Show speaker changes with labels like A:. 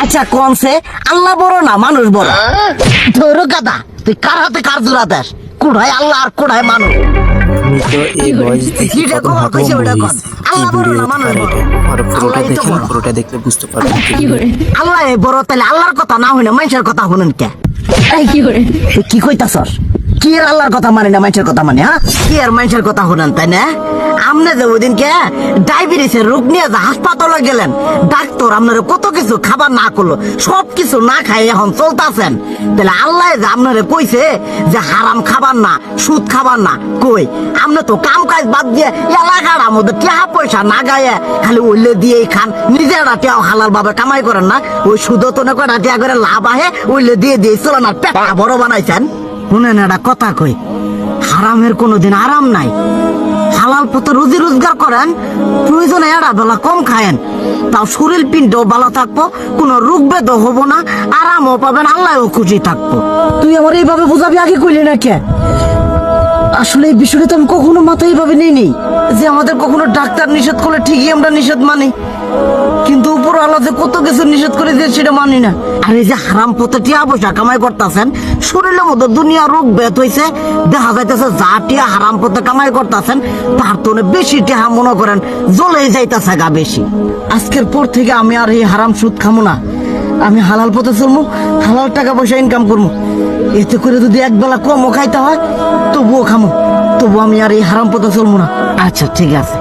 A: আচ্ছা কোনছে আল্লাহ বড় না মানুষ বড়? ধরো গাদা, তুই কার হাতে কার জোড়া দেশ? কোড়ায় আল্লাহ আর কোড়ায় মানুষ।
B: আমি তো এই ভয়েস দেখে
A: যেটা
B: কত
A: কখন
B: হতভম্ব
A: কইছে ওটা
B: হয়েছি।
A: কর।
B: কি
A: আল্লাহ বড়
B: ভিডিও
A: না
B: হতে
A: মানুষ
B: পারে
A: বড়?
B: এটা? আর পুরোটা
A: আল্লাহই তো
B: দেখেন,
A: বড়।
B: পুরোটা দেখলে বুঝতে পারবেন।
A: আল্লাহ বড়, তাহলে আল্লাহর কথা না হইলে মানুষের কথা শুনেন কে? তুই কি কইতাছস? কি আর আল্লাহর কথা মানে না মানুষের কথা মানে? হ্যাঁ, কি আর মানুষের কথা শুনেন তাই না? আমনে যে ওই দিনকে ডায়াবেটিসের রোগ নিয়ে যে হাসপাতালে গেলেন, ডাক্তার আপনার কত কিছু খাবার না করলো, সব কিছু না খাই এখন চলতেছেন। তাহলে আল্লাহ যে আপনারে কইছে যে হারাম খাবার না, সুদ খাবার না, কই আপনি তো কাম কাজ বাদ দিয়ে এলাকার আমাদের টাকা পয়সা না গায়ে খালি ওইলে দিয়েই খান, নিজেরা টেও হালাল ভাবে কামাই করেন না, ওই সুদও তো না কয়টা টিয়া করে লাভ আহে ওইলে দিয়ে দিয়ে চলেন আর পেটটা বড় বানাইছেন। শুনেন একটা কথা কই, হারামের কোনোদিন আরাম নাই। হালাল পথে রুজি রোজগার করেন, প্রয়োজনে এরা বেলা কম খায়েন, তাও শরীর পিণ্ডও ভালো থাকবো, কোনো রোগ বেদও হবো না, আরামও পাবেন, আল্লাহও খুশি থাকবো। তুই আমার এইভাবে বুঝাবি আগে কইলি না কে? আসলে এই বিষয়টা তো আমি কখনো মাথায় এইভাবে নিইনি যে আমাদের কখনো ডাক্তার নিষেধ করলে ঠিকই আমরা নিষেধ মানি, কিন্তু উপর আল্লাহ যে কত কিছু নিষেধ করে দিয়ে সেটা মানি না। আর এই যে হারাম পথে টিয়া পয়সা কামাই করতেছেন, শরীরের মধ্যে দুনিয়া রোগ বেত হয়েছে, দেখা যাইতেছে যা টিয়া হারাম পথে কামাই করতেছেন তার তো বেশি টিয়া মনে করেন জ্বলে যাইতেছে গা বেশি। আজকের পর থেকে আমি আর এই হারাম সুদ খামো না, আমি হালাল পথে চলবো, হালাল টাকা পয়সা ইনকাম করবো। এতে করে যদি একবেলা কমও খাইতে হয় তবুও খামো, তবু আমি আর এই হারাম পথে চলবো না। আচ্ছা ঠিক আছে।